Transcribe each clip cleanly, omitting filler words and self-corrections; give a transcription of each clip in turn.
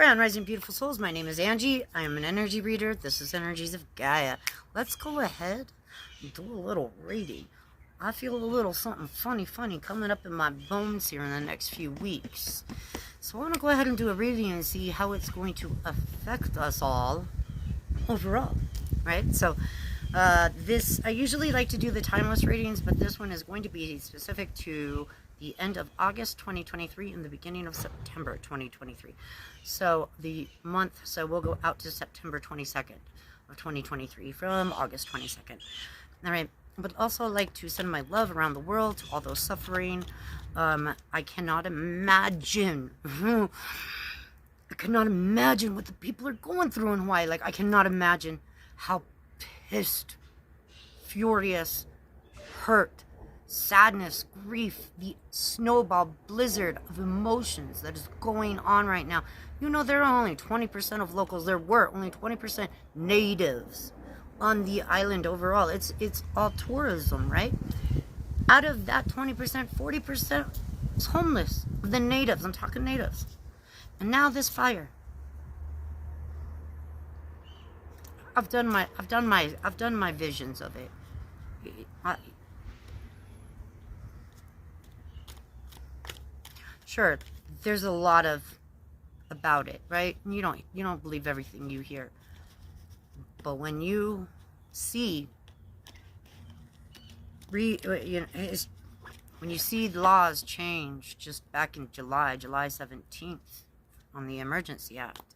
Grand Rising beautiful souls, my name is Angie. I am an energy reader. This is Energies of Gaia. Let's go ahead and do a little reading. I feel a little something funny coming up in my bones here in the next few weeks. So I want to go ahead and do a reading and see how it's going to affect us all overall, right? So I usually like to do the timeless readings, but this one is going to be specific to the end of August 2023 and the beginning of September 2023. So we'll go out to September 22nd of 2023 from August 22nd. All right. But also like to send my love around the world to all those suffering. I cannot imagine. I cannot imagine what the people are going through in Hawaii. Like, I cannot imagine how pissed, furious, hurt, sadness, grief, the snowball blizzard of emotions that is going on right now. You know, there are only 20% of locals. There were only 20% natives on the island overall. It's all tourism, right? Out of that 20%, 40% is homeless. The natives, I'm talking natives. And now this fire. I've done my visions of it. Sure, there's a lot about it, right? You don't believe everything you hear. But when you see when you see laws change just back in July 17th on the Emergency Act,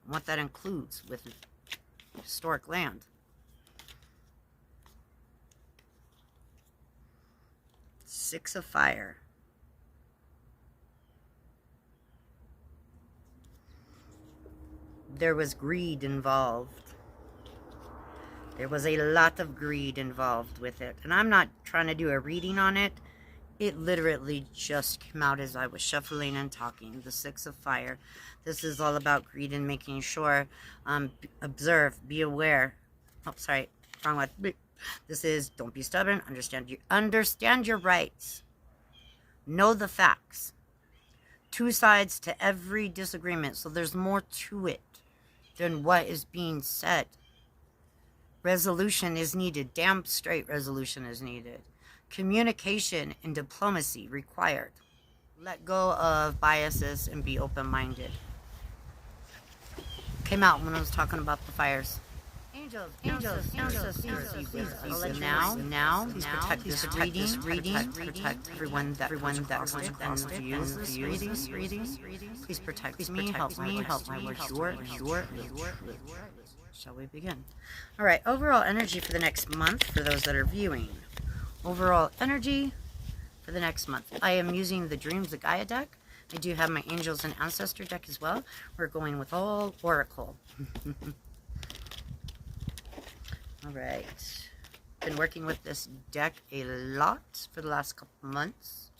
and what that includes with historic land. Six of Fire. There was greed involved. There was a lot of greed involved with it. And I'm not trying to do a reading on it. It literally just came out as I was shuffling and talking. The Six of Fire. This is all about greed and making sure. Observe. Be aware. Oh, sorry. Wrong one. This is don't be stubborn. Understand your rights. Know the facts. Two sides to every disagreement. So there's more to it than what is being said. Resolution is needed. Damn straight resolution is needed. Communication and diplomacy required. Let go of biases and be open-minded. Came out when I was talking about the fires. Angels, now, please protect this reading, protect everyone that views this reading. Please protect me, help my work, your. Shall we begin? All right, overall energy for the next month for those that are viewing. Overall energy for the next month. I am using the Dreams of Gaia deck. I do have my Angels and Ancestor deck as well. We're going with all Oracle. All right. Been working with this deck a lot for the last couple months.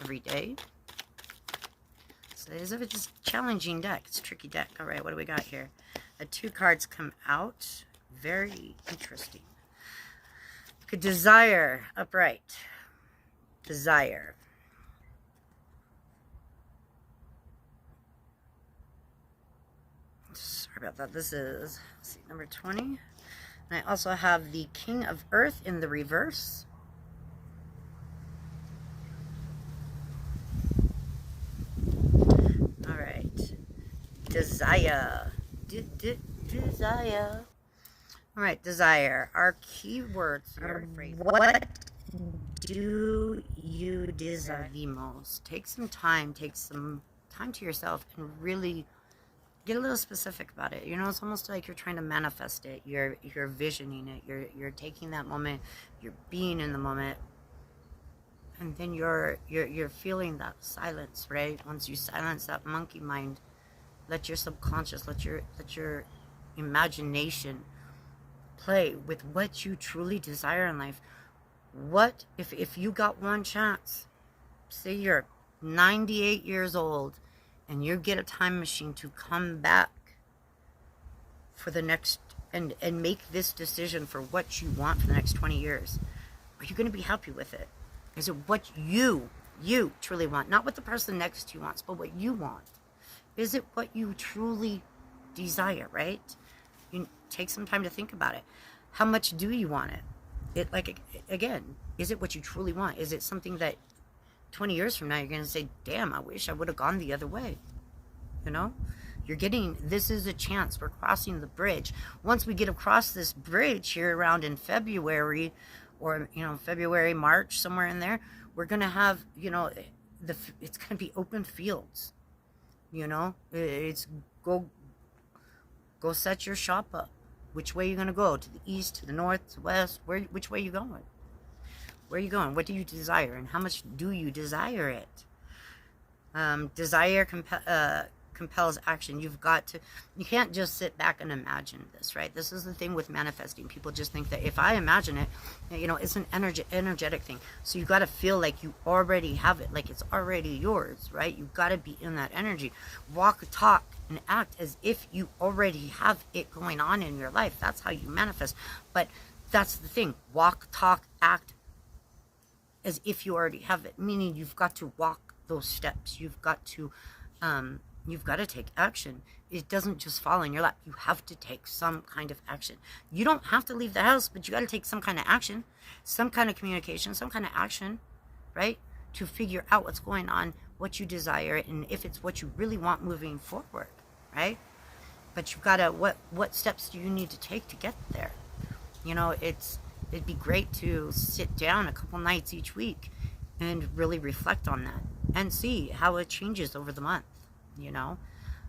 Every day. So it's a challenging deck. It's a tricky deck. All right, what do we got here? Two cards come out. Very interesting. Okay, Desire, upright. Desire. Sorry about that. This is, let's see, number 20. And I also have the King of Earth in the reverse. All right. Desire. Desire. All right, desire. Our keywords are what do you desire the most? Take some time to yourself and really get a little specific about it. You know, it's almost like you're trying to manifest it. You're visioning it. You're taking that moment. You're being in the moment, and then you're feeling that silence, right? Once you silence that monkey mind. Let your subconscious, let your imagination play with what you truly desire in life. What if you got one chance? Say you're 98 years old and you get a time machine to come back for the next and make this decision for what you want for the next 20 years. Are you going to be happy with it? Is it what you truly want? Not what the person next to you wants, but what you want. is it what you truly desire, right? You take some time to think about it. How much do you want it? Again, is it what you truly want? Is it something that 20 years from now you're going to say, damn, I wish I would have gone the other way? You know, this is a chance. We're crossing the bridge. Once we get across this bridge here around in February, or February, March, somewhere in there, we're gonna have, it's gonna be open fields. It's go set your shop up. Which way are you gonna go? To the east, to the north, to the west? Which way are you going? Where are you going? What do you desire, and how much do you desire it? Desire compels action. You can't just sit back and imagine this, right? This is the thing with manifesting. People just think that if I imagine it, it's an energetic thing. So you got to feel like you already have it, like it's already yours, right? You got to be in that energy. Walk, talk, and act as if you already have it going on in your life. That's how you manifest. But that's the thing. Walk, talk, act as if you already have it, meaning you've got to walk those steps. You've got to take action. It doesn't just fall in your lap. You have to take some kind of action. You don't have to leave the house, but you got to take some kind of action, some kind of communication, some kind of action, right? To figure out what's going on, what you desire, and if it's what you really want moving forward, right? But you've got to, what steps do you need to take to get there? It'd be great to sit down a couple nights each week and really reflect on that and see how it changes over the month.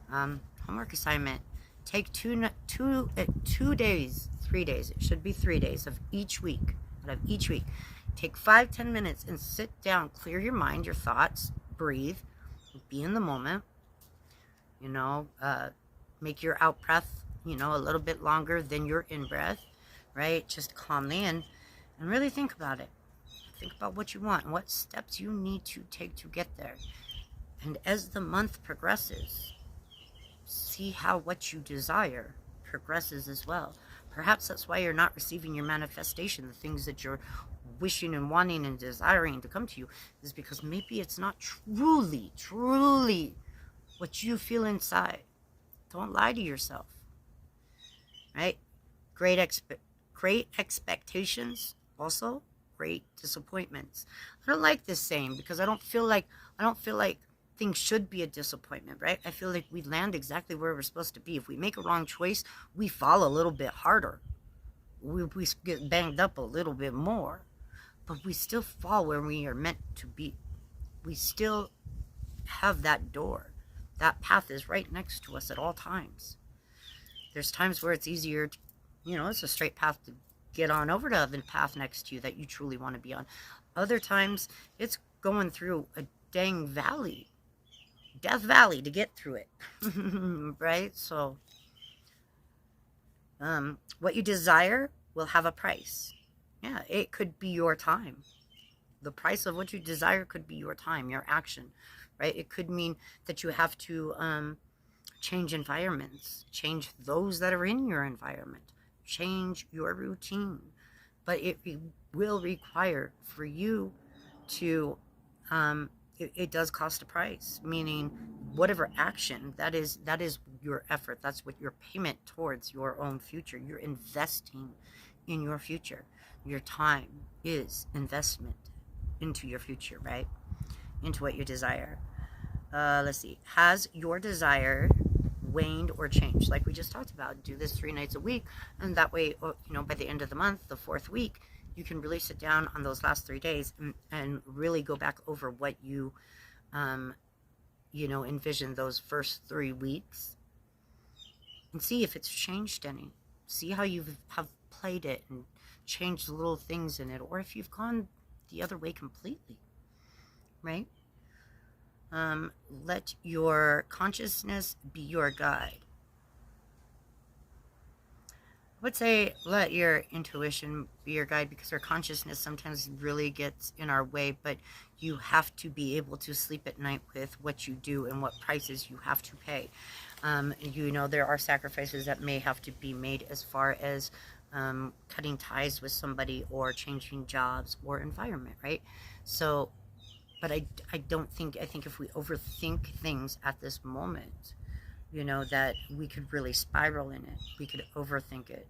Homework assignment. Take 2 days, 3 days. It should be 3 days of each week. Out of each week, take 5-10 minutes and sit down. Clear your mind, your thoughts. Breathe. Be in the moment. Make your out breath, a little bit longer than your in breath, right? Just calmly and really think about it. Think about what you want and what steps you need to take to get there. And as the month progresses, see how what you desire progresses as well. Perhaps that's why you're not receiving your manifestation, the things that you're wishing and wanting and desiring to come to you, is because maybe it's not truly what you feel inside. Don't lie to yourself, right? Great expectations, also great disappointments. I don't like this saying because I don't feel like things should be a disappointment, right? I feel like we land exactly where we're supposed to be. If we make a wrong choice, we fall a little bit harder. We get banged up a little bit more, but we still fall where we are meant to be. We still have that door. That path is right next to us at all times. There's times where it's easier to, it's a straight path to get on over to the path next to you that you truly want to be on. Other times, it's going through a dang valley. Death Valley to get through it. Right? So, what you desire will have a price. Yeah, it could be your time. The price of what you desire could be your time, your action, right? It could mean that you have to change environments, change those that are in your environment, change your routine. But it will require for you to it does cost a price, meaning whatever action that is your effort. That's what your payment towards your own future. You're investing in your future. Your time is investment into your future, right? Into what you desire. Let's see. Has your desire waned or changed? Like we just talked about, do this 3 nights a week, and that way, by the end of the month, the 4th week, you can really sit down on those last 3 days and really go back over what you, envisioned those first 3 weeks, and see if it's changed any. See how you have played it and changed little things in it, or if you've gone the other way completely, right? Let your consciousness be your guide. I would say let your intuition be your guide, because our consciousness sometimes really gets in our way, but you have to be able to sleep at night with what you do and what prices you have to pay. There are sacrifices that may have to be made as far as cutting ties with somebody or changing jobs or environment, right? So, But I don't think, I think if we overthink things at this moment, that we could really spiral in it. We could overthink it.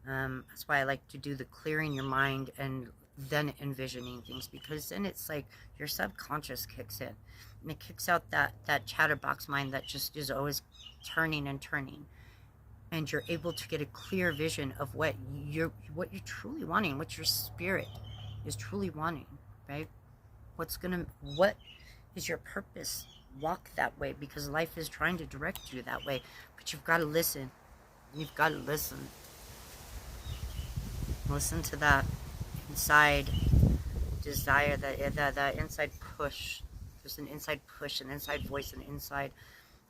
That's why I like to do the clearing your mind and then envisioning things, because then it's like your subconscious kicks in and it kicks out that chatterbox mind that just is always turning and turning, and you're able to get a clear vision of what you're truly wanting, what your spirit is truly wanting, right? What is your purpose? Walk that way, because life is trying to direct you that way, but you've got to listen. You've got to listen. Listen to that inside desire, that inside push. There's an inside push, an inside voice, an inside,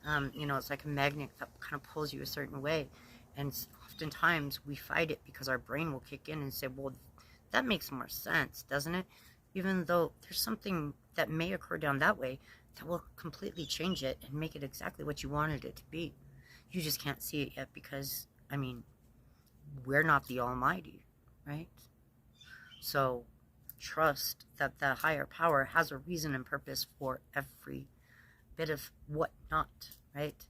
it's like a magnet that kind of pulls you a certain way. And oftentimes we fight it because our brain will kick in and say, well, that makes more sense, doesn't it? Even though there's something that may occur down that way that will completely change it and make it exactly what you wanted it to be. You just can't see it yet because, we're not the Almighty, right? So trust that the higher power has a reason and purpose for every bit of what not, right?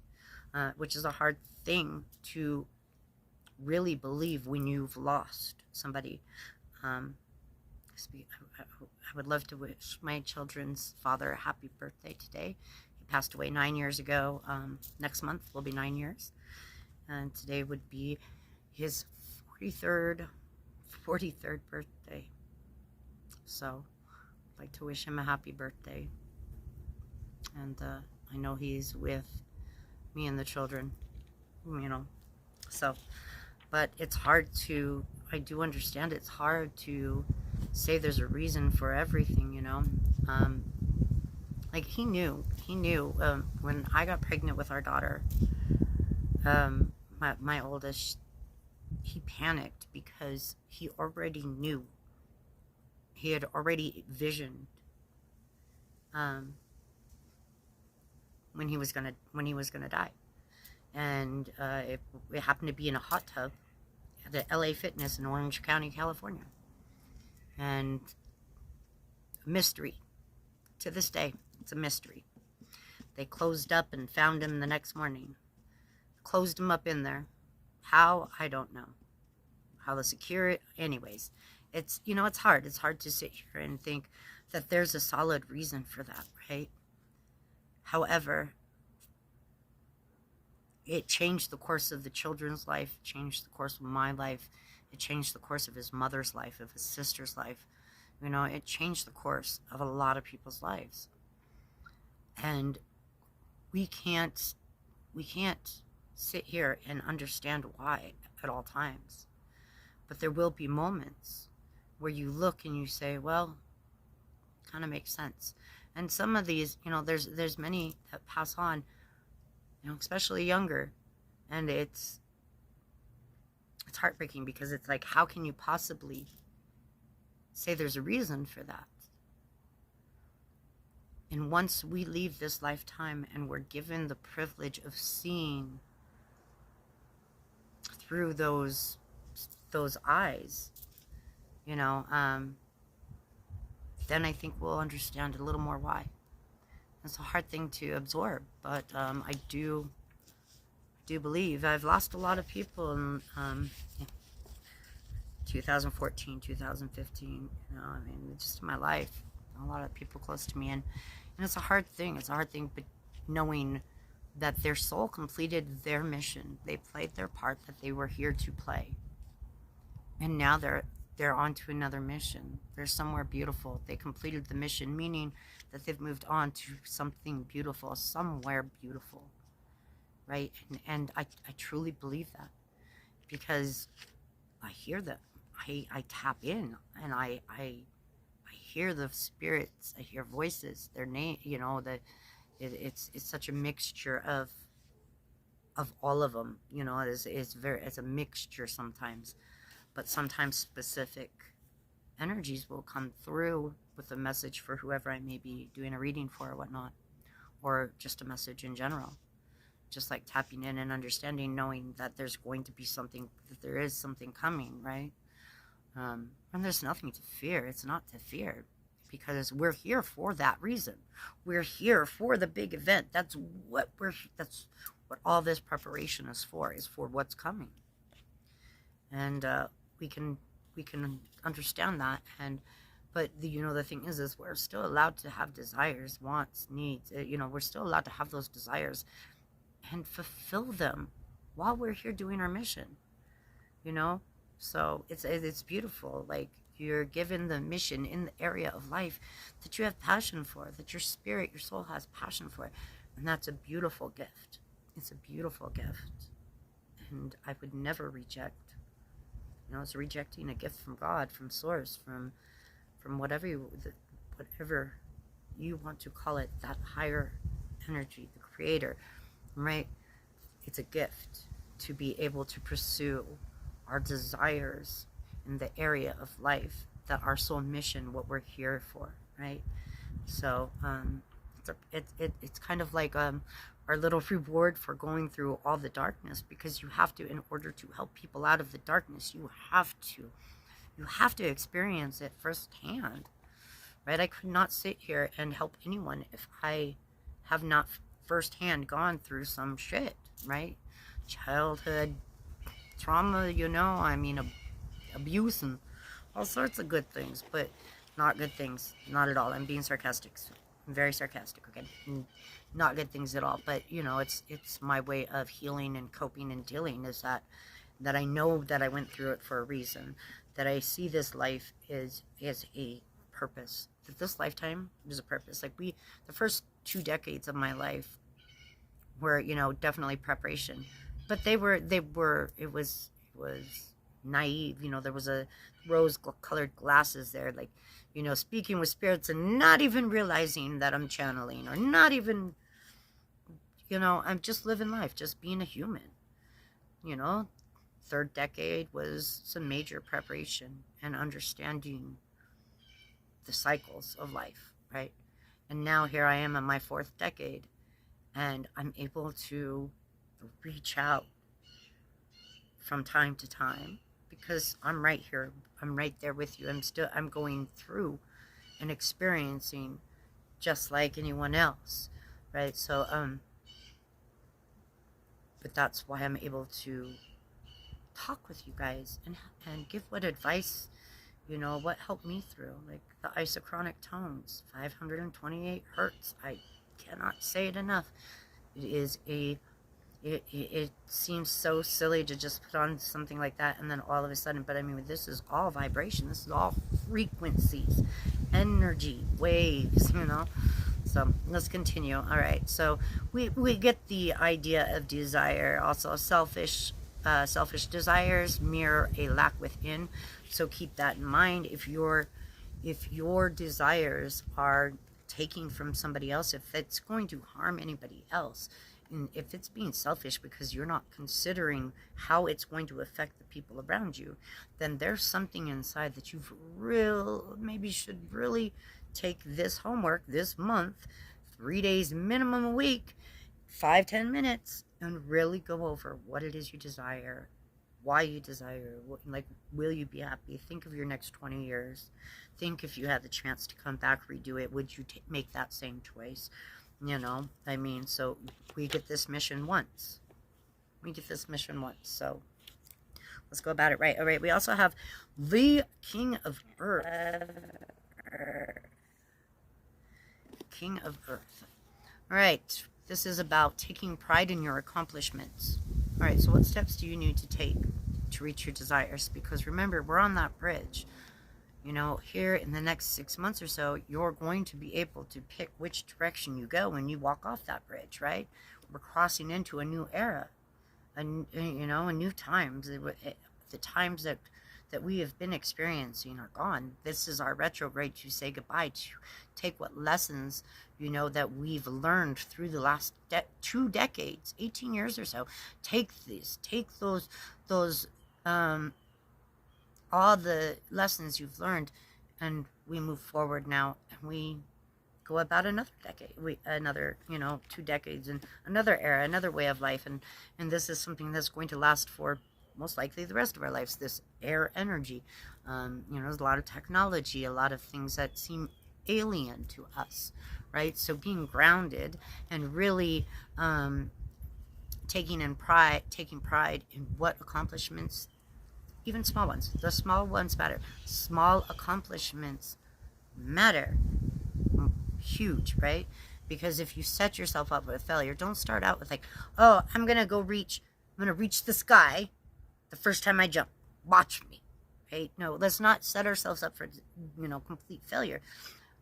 Which is a hard thing to really believe when you've lost somebody. I would love to wish my children's father a happy birthday today. He passed away 9 years ago. Next month will be 9 years. And today would be his 43rd birthday. So I'd like to wish him a happy birthday. And I know he's with me and the children, so, but it's hard to, I do understand it's hard to say there's a reason for everything, like he knew, when I got pregnant with our daughter, my oldest, he panicked because he already knew, he had already visioned, when he was gonna die. And it happened to be in a hot tub at the LA Fitness in Orange County, California. And a mystery. To this day, it's a mystery. They closed up and found him the next morning. Closed him up in there. How? I don't know. How the security... Anyways, it's, it's hard. It's hard to sit here and think that there's a solid reason for that, right? However, it changed the course of the children's life, changed the course of my life, it changed the course of his mother's life, of his sister's life. It changed the course of a lot of people's lives. And we can't sit here and understand why at all times. But there will be moments where you look and you say, well, kind of makes sense. And some of these, there's many that pass on, especially younger, and it's heartbreaking, because it's like, how can you possibly say there's a reason for that? And once we leave this lifetime and we're given the privilege of seeing through those eyes, then I think we'll understand a little more why. It's a hard thing to absorb, but I do believe I've lost a lot of people in 2014, 2015. Just in my life, a lot of people close to me, and it's a hard thing. It's a hard thing, but knowing that their soul completed their mission, they played their part that they were here to play, and now they're on to another mission. They're somewhere beautiful. They completed the mission, meaning that they've moved on to something beautiful, somewhere beautiful, right? And I truly believe that, because I hear them. I tap in, and I hear the spirits. I hear voices. Their name, it's such a mixture of all of them. It's a mixture sometimes. But sometimes specific energies will come through with a message for whoever I may be doing a reading for or whatnot, or just a message in general. Just like tapping in and understanding, knowing that there's going to be something, that there is something coming, right? And there's nothing to fear. It's not to fear. because we're here for that reason. We're here for the big event. That's what all this preparation is for what's coming. And we can understand that. And but the thing is we're still allowed to have desires, wants, needs. We're still allowed to have those desires and fulfill them while we're here doing our mission. So it's beautiful. Like, you're given the mission in the area of life that you have passion for, that your spirit, your soul has passion for, and that's a beautiful gift. It's a beautiful gift, and I would never reject. It's rejecting a gift from God, from Source, from whatever you want to call it, that higher energy, the Creator, right? It's a gift to be able to pursue our desires in the area of life, that our soul mission, what we're here for, right? So it's kind of like our little reward for going through all the darkness, because you have to, in order to help people out of the darkness, you have to experience it firsthand, right? I could not sit here and help anyone if I have not firsthand gone through some shit, right? Childhood trauma, abuse and all sorts of good things, but not good things, not at all. I'm being sarcastic. I'm very sarcastic, okay? Not good things at all, but it's my way of healing and coping and dealing, is that I know that I went through it for a reason, that I see this life is a purpose, that this lifetime is a purpose. Like, the first 2 decades of my life were, definitely preparation, but it was naive. There was a rose-colored glasses there, like, speaking with spirits and not even realizing that I'm channeling, or not even, I'm just living life, just being a human. 3rd decade was some major preparation and understanding the cycles of life, right? And now here I am in my 4th decade, and I'm able to reach out from time to time, because I'm right here, I'm right there with you. I'm going through and experiencing just like anyone else, right? So but that's why I'm able to talk with you guys and give what advice, what helped me through, like the isochronic tones, 528 hertz. I cannot say it enough. It seems so silly to just put on something like that and then all of a sudden, but this is all vibration. This is all frequencies, energy, waves, So let's continue. All right. So we get the idea of desire. Also, selfish desires mirror a lack within. So keep that in mind. If your desires are taking from somebody else, if it's going to harm anybody else, and if it's being selfish because you're not considering how it's going to affect the people around you, then there's something inside that maybe should really take this homework this month, 3 days minimum a week, 5-10 minutes, and really go over what it is you desire, why you desire, will you be happy? Think of your next 20 years. Think, if you had the chance to come back, redo it, would you make that same choice? So we get this mission once. So let's go about it right. All right, we also have the King of Earth. King of Earth. All right, this is about taking pride in your accomplishments. All right, so what steps do you need to take to reach your desires? Because remember, we're on that bridge. Here in the next 6 months or so, you're going to be able to pick which direction you go when you walk off that bridge, right? We're crossing into a new era, a new times. The times that we have been experiencing are gone. This is our retrograde to say goodbye, to take what lessons, that we've learned through the last 2 decades, 18 years or so. Take those all the lessons you've learned, and we move forward now, and we go about another decade, 2 decades, and another era, another way of life, and this is something that's going to last for most likely the rest of our lives. This air energy, there's a lot of technology, a lot of things that seem alien to us, right? So being grounded and really taking pride in what accomplishments, even small ones, the small ones matter. Small accomplishments matter. Huge, right? Because if you set yourself up with failure, don't start out with like, oh, I'm gonna reach the sky the first time I jump. Watch me, right? No, let's not set ourselves up for, complete failure.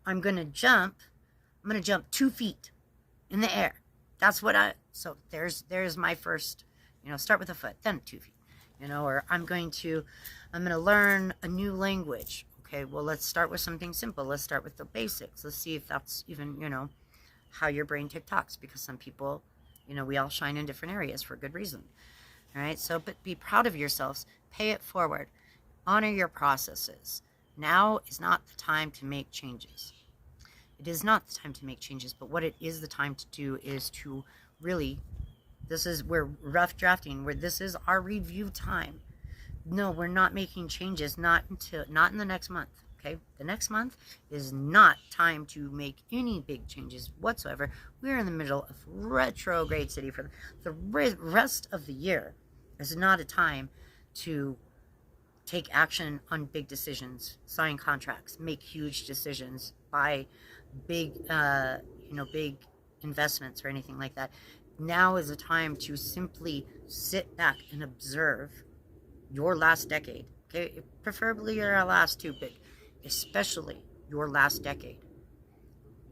I'm gonna jump 2 feet in the air. That's what so there's my first, start with a foot, then 2 feet, or I'm gonna learn a new language. Okay, well, let's start with something simple. Let's start with the basics. Let's see if that's even, how your brain TikToks, because some people, we all shine in different areas for good reason. All right, so but be proud of yourselves, pay it forward, honor your processes. Now is not the time to make changes. It is not the time to make changes, but what it is the time to do is to really, we're rough drafting, this is our review time. No, we're not making changes, not in the next month. Okay, the next month is not time to make any big changes whatsoever. We're in the middle of retrograde city for the rest of the year. Is not a time to take action on big decisions, sign contracts, make huge decisions, buy big, big investments or anything like that. Now is a time to simply sit back and observe your last decade. Okay, preferably your last 2, but especially your last decade,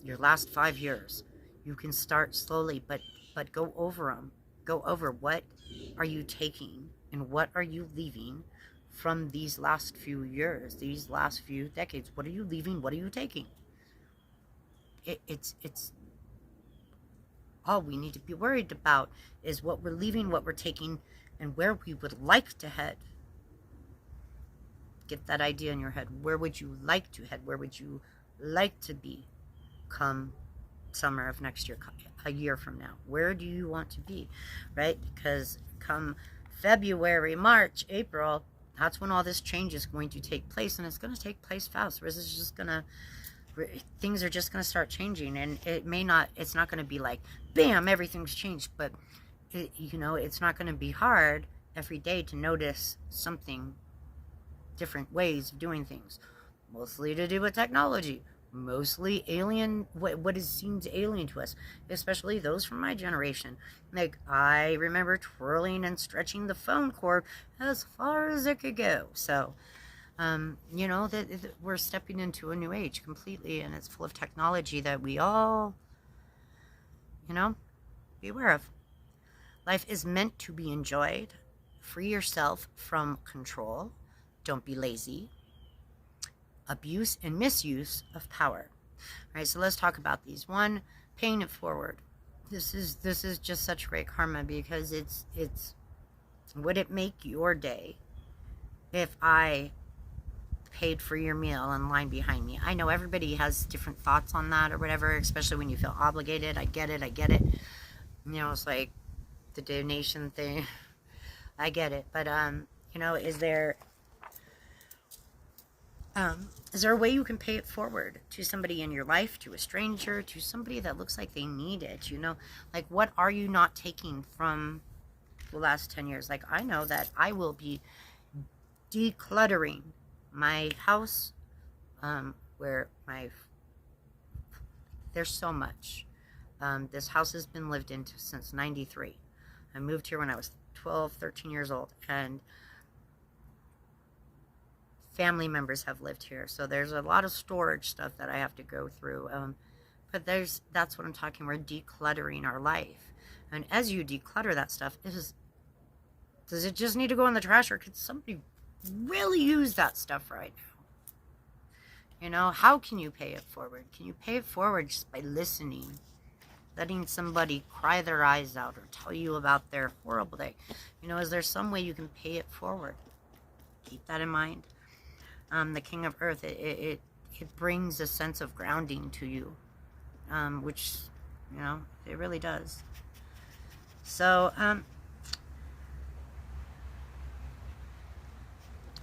your last 5 years. You can start slowly, but go over them. Go over what are you taking and what are you leaving from these last few years, these last few decades. What are you leaving? What are you taking? It's all we need to be worried about is what we're leaving, what we're taking, and where we would like to head. Get that idea in your head. Where would you like to head? Where would you like to be come summer of next year, a year from now? Where do you want to be, right? Because come February, March, April, that's when all this change is going to take place, and it's going to take place fast. Things are just going to start changing, and it's not going to be like, bam, everything's changed, but it's not going to be hard every day to notice something, different ways of doing things, mostly to do with technology, mostly alien, what seems alien to us, especially those from my generation. Like, I remember twirling and stretching the phone cord as far as it could go. So that we're stepping into a new age completely, and it's full of technology that we all, be aware of. Life is meant to be enjoyed. Free yourself from control. Don't be lazy. Abuse and misuse of power. All right, so let's talk about these. 1, paying it forward. This is just such great karma, because it's would it make your day if I paid for your meal in line behind me? I know everybody has different thoughts on that or whatever, especially when you feel obligated. I get it. It's like the donation thing. I get it. But is there a way you can pay it forward to somebody in your life, to a stranger, to somebody that looks like they need it? Like, what are you not taking from the last 10 years? Like, I know that I will be decluttering my house, where there's so much. This house has been lived in since 93. I moved here when I was 12, 13 years old, and family members have lived here. So there's a lot of storage stuff that I have to go through. But that's what I'm talking. We're decluttering our life. And as you declutter that stuff, does it just need to go in the trash, or could somebody really use that stuff right now? How can you pay it forward? Can you pay it forward just by listening? Letting somebody cry their eyes out or tell you about their horrible day. Is there some way you can pay it forward? Keep that in mind. The King of Earth, it brings a sense of grounding to you, which, it really does. So,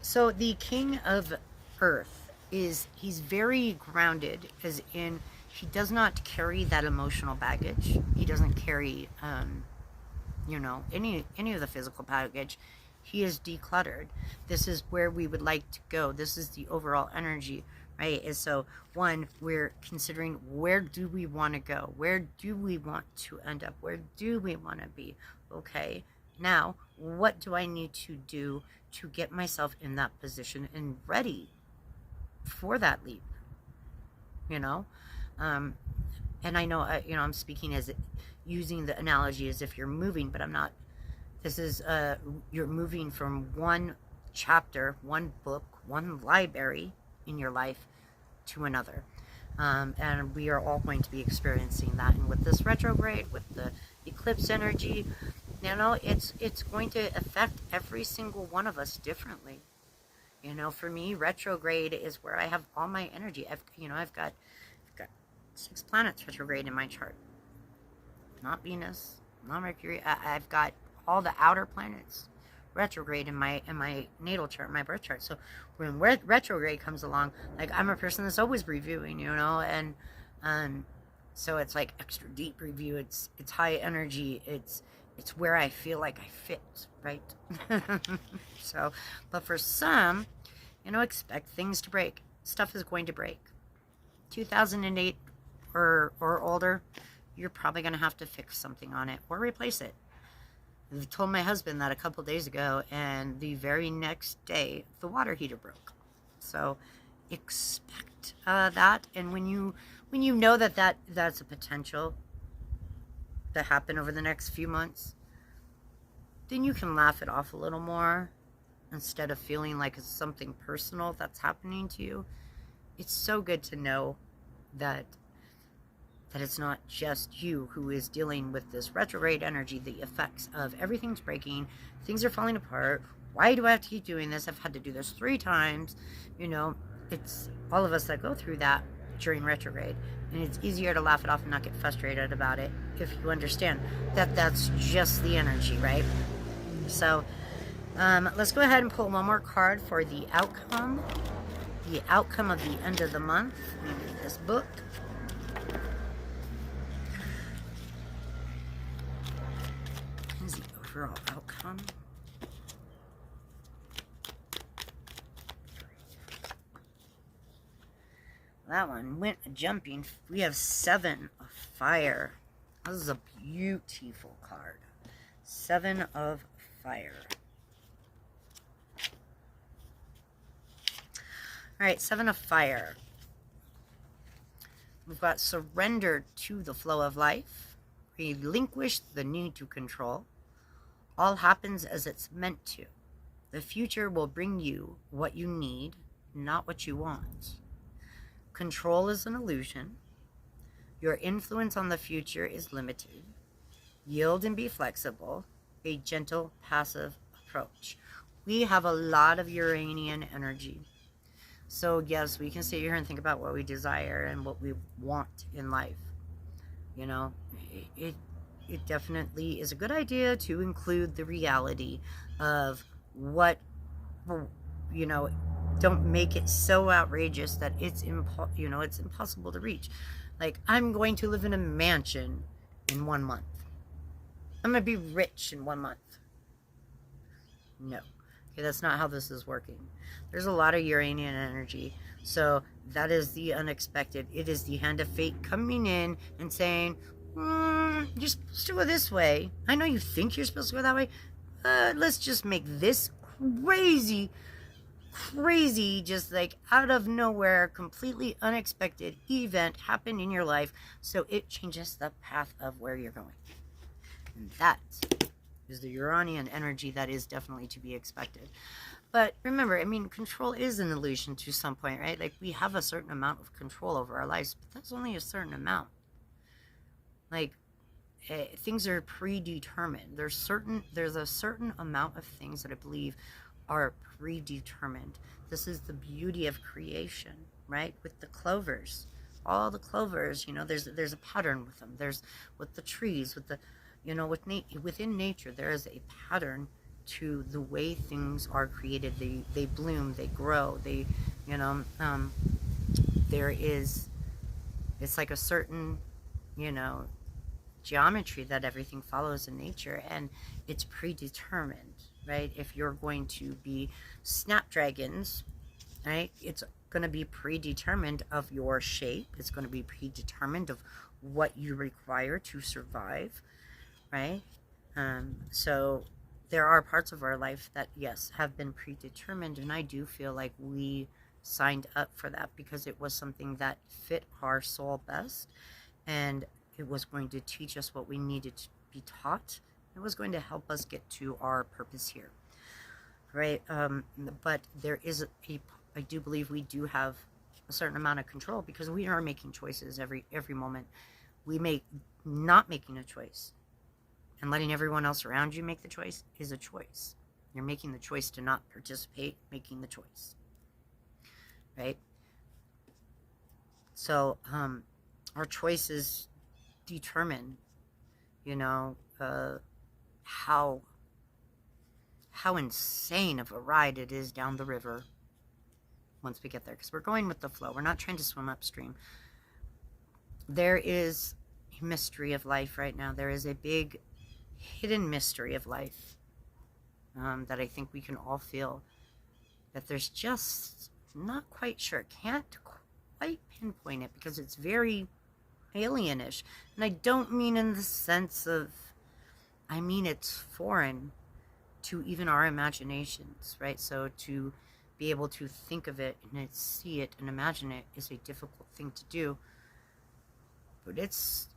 so the King of Earth, is he's very grounded, as in he does not carry that emotional baggage. He doesn't carry, any of the physical baggage. He is decluttered. This is where we would like to go. This is the overall energy, right? And so, one, we're considering, where do we want to go? Where do we want to end up? Where do we want to be? Okay, now, what do I need to do to get myself in that position and ready for that leap? You know, and I know, I'm speaking as using the analogy as if you're moving, but I'm not. This is, you're moving from one chapter, one book, one library in your life to another. And we are all going to be experiencing that. And with this retrograde, with the eclipse energy, it's going to affect every single one of us differently. For me, retrograde is where I have all my energy. I've got 6 planets retrograde in my chart. Not Venus, not Mercury. I've got all the outer planets retrograde in my natal chart, my birth chart. So when retrograde comes along, like, I'm a person that's always reviewing, and so it's like extra deep review. It's high energy. It's where I feel like I fit, right? So, but for some, expect things to break. Stuff is going to break. 2008 or older, you're probably going to have to fix something on it or replace it. I told my husband that a couple days ago, and the very next day, the water heater broke. So expect that, and when you know that's a potential to happen over the next few months, then you can laugh it off a little more instead of feeling like it's something personal that's happening to you. It's so good to know that it's not just you who is dealing with this retrograde energy, the effects of everything's breaking, things are falling apart. Why do I have to keep doing this? I've had to do this 3 times. It's all of us that go through that during retrograde. And it's easier to laugh it off and not get frustrated about it if you understand that that's just the energy, right? So let's go ahead and pull one more card for the outcome. The outcome of the end of the month. We need this book. What is the overall outcome? That one went jumping. We have 7 of Fire. This is a beautiful card. 7 of Fire. Alright, 7 of Fire. We've got surrender to the flow of life. Relinquish the need to control. All happens as it's meant to. The future will bring you what you need, not what you want. Control is an illusion. Your influence on the future is limited. Yield and be flexible. A gentle, passive approach. We have a lot of Uranian energy. So yes, we can sit here and think about what we desire and what we want in life. It definitely is a good idea to include the reality of what, don't make it so outrageous that it's impossible to reach. Like, I'm going to live in a mansion in 1 month. I'm going to be rich in 1 month. No. Okay, that's not how this is working. There's a lot of Uranian energy. So that is the unexpected. It is the hand of fate coming in and saying, you're supposed to go this way. I know you think you're supposed to go that way. Let's just make this crazy, just like out of nowhere, completely unexpected event happen in your life, so it changes the path of where you're going. And that is the Uranian energy that is definitely to be expected. But remember, control is an illusion to some point, right? Like, we have a certain amount of control over our lives, but that's only a certain amount. Like, things are predetermined. There's a certain amount of things that I believe are predetermined. This is the beauty of creation, right? With the clovers, all the clovers, there's a pattern with them. There's with the trees, with the, within nature, there is a pattern to the way things are created. They bloom, they grow, they You know, there is, it's like a certain, you know, geometry that everything follows in nature, and it's predetermined, right? If you're going to be snapdragons, right, it's going to be predetermined of your shape. It's going to be predetermined of what you require to survive, right? So there are parts of our life that, yes, have been predetermined, and I do feel like we signed up for that because it was something that fit our soul best, and it was going to teach us what we needed to be taught. It was going to help us get to our purpose here, right? But there is I do believe we do have a certain amount of control because we are making choices every moment. We make not making a choice and letting everyone else around you make the choice is a choice. You're making the choice to not participate, making the choice, right? So our choices determine, you know, how insane of a ride it is down the river once we get there, because we're going with the flow. We're not trying to swim upstream. There is a mystery of life right now. There is a big hidden mystery of life that I think we can all feel, that there's just not quite sure, can't quite pinpoint it because it's very alienish. And I don't mean in the sense of, I mean it's foreign to even our imaginations, right? So to be able to think of it and see it and imagine it is a difficult thing to do. But it's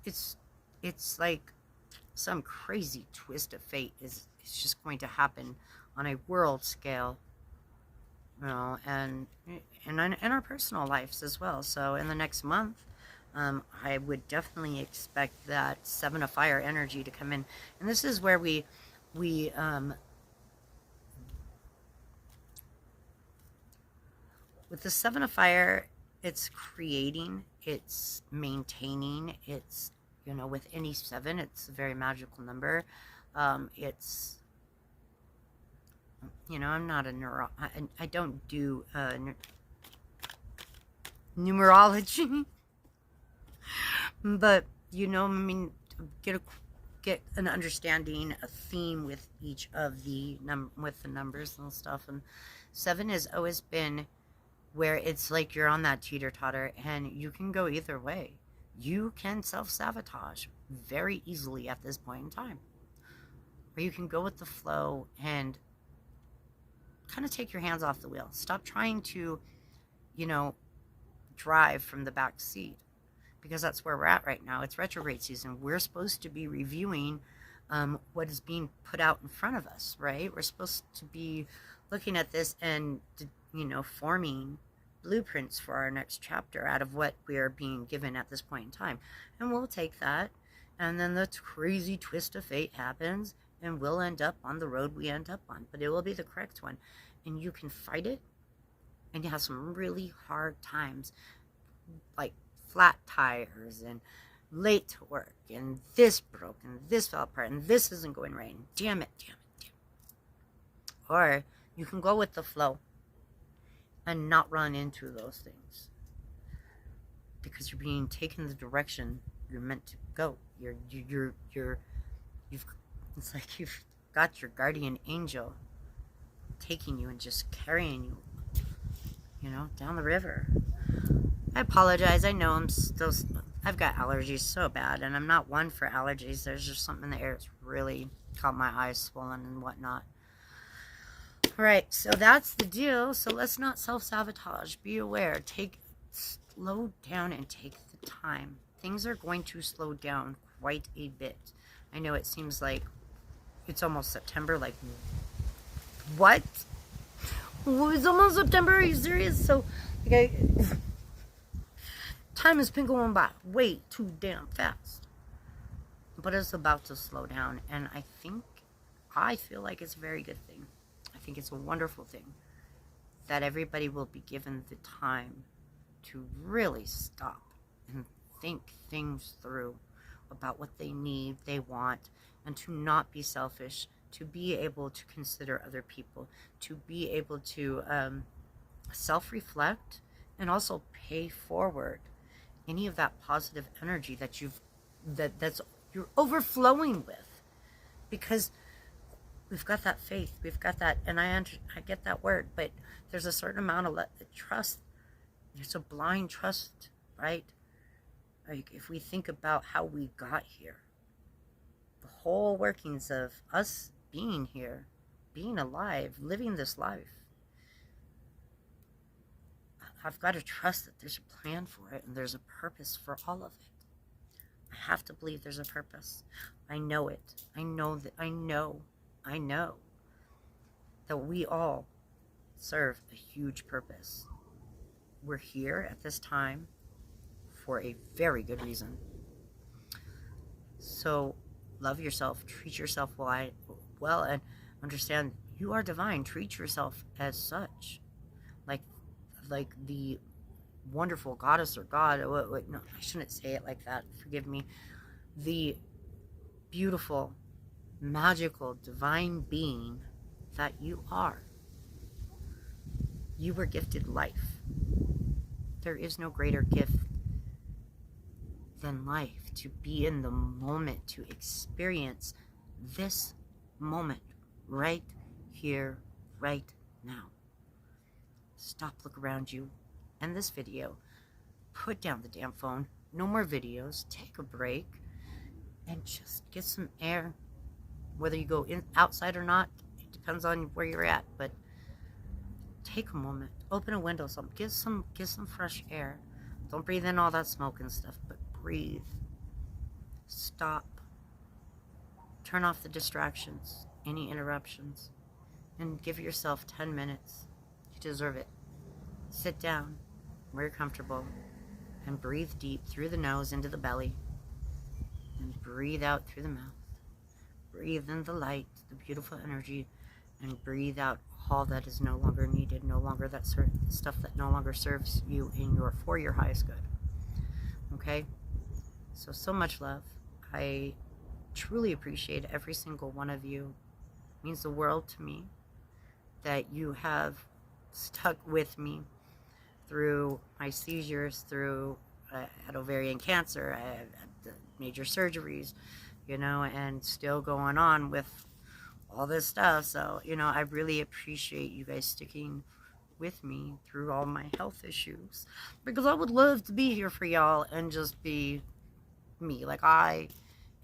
like some crazy twist of fate is just going to happen on a world scale, you know, and in our personal lives as well. So in the next month, I would definitely expect that Seven of Fire energy to come in, and this is where we with the Seven of Fire, it's creating, it's maintaining, it's, you know, with any seven, it's a very magical number. It's, you know, I'm not a I don't do numerology, but, you know, I mean, get an understanding, a theme with each of the with the numbers and stuff. And seven has always been where it's like you're on that teeter-totter and you can go either way. You can self-sabotage very easily at this point in time, or you can go with the flow and kind of take your hands off the wheel. Stop trying to, you know, drive from the back seat, because that's where we're at right now. It's retrograde season. We're supposed to be reviewing what is being put out in front of us, right? We're supposed to be looking at this and, you know, forming blueprints for our next chapter out of what we are being given at this point in time. And we'll take that, and then the crazy twist of fate happens, and we'll end up on the road we end up on, but it will be the correct one. And you can fight it, and you have some really hard times, like flat tires and late to work, and this broke, and this fell apart, and this isn't going right, and damn it. Or you can go with the flow and not run into those things, because you're being taken the direction you're meant to go. It's like you've got your guardian angel taking you and just carrying you, you know, down the river. I apologize. I know I've got allergies so bad, and I'm not one for allergies. There's just something in the air that's really got my eyes swollen and whatnot. All right, so that's the deal. So let's not self-sabotage. Be aware. Slow down and take the time. Things are going to slow down quite a bit. I know it seems like it's almost September. Like, what? It's almost September. Are you serious? So, okay. Time has been going by way too damn fast. But it's about to slow down. And I feel like it's a very good thing. I think it's a wonderful thing that everybody will be given the time to really stop and think things through about what they need, they want, and to not be selfish, to be able to consider other people, to be able to self-reflect and also pay forward any of that positive energy that that's you're overflowing with, because we've got that faith, we've got that, and I get that word, but there's a certain amount of trust. There's a blind trust, right? Like, if we think about how we got here, the whole workings of us being here, being alive, living this life, I've got to trust that there's a plan for it and there's a purpose for all of it. I have to believe there's a purpose. I know it. I know that we all serve a huge purpose. We're here at this time for a very good reason. So love yourself, treat yourself well, and understand you are divine. Treat yourself as such, like the wonderful goddess or god. No, I shouldn't say it like that. Forgive me. The beautiful, magical, divine being that you are. You were gifted life. There is no greater gift than life, to be in the moment, to experience this moment right here, right now. Stop, look around you, end this video, put down the damn phone, no more videos, take a break, and just get some air. Whether you go outside or not, it depends on where you're at, but take a moment, open a window, get some fresh air. Don't breathe in all that smoke and stuff, but breathe. Stop. Turn off the distractions, any interruptions, and give yourself 10 minutes. You deserve it. Sit down where you're comfortable and breathe deep through the nose into the belly, and breathe out through the mouth. Breathe in the light, the beautiful energy, and breathe out all that is no longer needed, no longer that stuff that no longer serves you for your highest good. Okay? So much love. I truly appreciate every single one of you. It means the world to me that you have stuck with me through my seizures, through I had ovarian cancer, I had the major surgeries, and still going on with all this stuff. So, I really appreciate you guys sticking with me through all my health issues, because I would love to be here for y'all and just be me. Like, I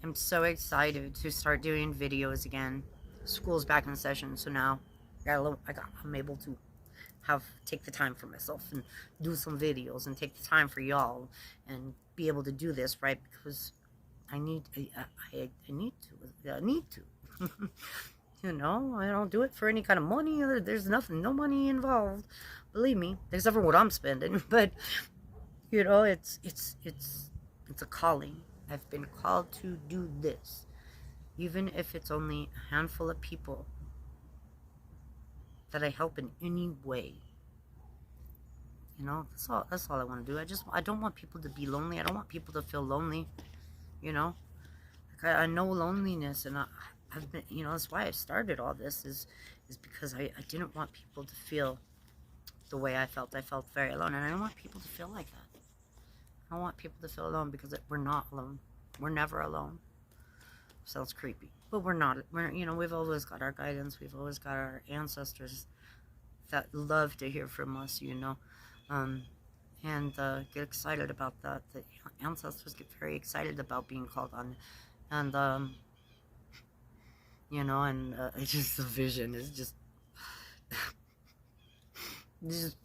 am so excited to start doing videos again. School's back in session, so now I'm able to take the time for myself and do some videos and take the time for y'all and be able to do this, right? Because I need to. I don't do it for any kind of money. There's no money involved. Believe me, except for what I'm spending. But it's a calling. I've been called to do this, even if it's only a handful of people that I help in any way. That's all I want to do. I don't want people to be lonely. I don't want people to feel lonely. I know loneliness, and I've been, that's why I started all this, is because I didn't want people to feel the way I felt. I felt very alone, and I don't want people to feel like that. I don't want people to feel alone, because we're not alone. We're never alone. Sounds creepy, but we're not. We've always got our guidance. We've always got our ancestors that love to hear from us, and get excited about that. The ancestors get very excited about being called on, and it's just the vision is just this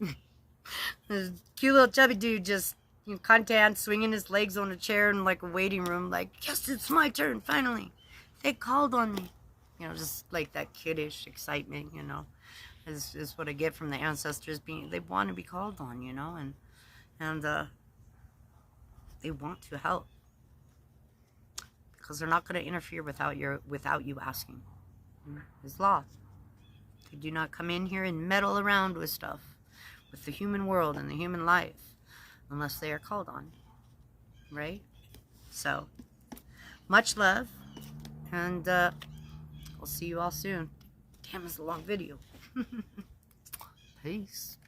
cute little chubby dude just content swinging his legs on a chair in like a waiting room, like, yes, it's my turn, finally, they called on me, just like that kiddish excitement, is what I get from the ancestors. They want to be called on, and they want to help, because they're not going to interfere without you asking. It's law. They do not come in here and meddle around with stuff, with the human world and the human life, unless they are called on, right? So, much love, and I'll see you all soon. Damn, it's a long video. Peace.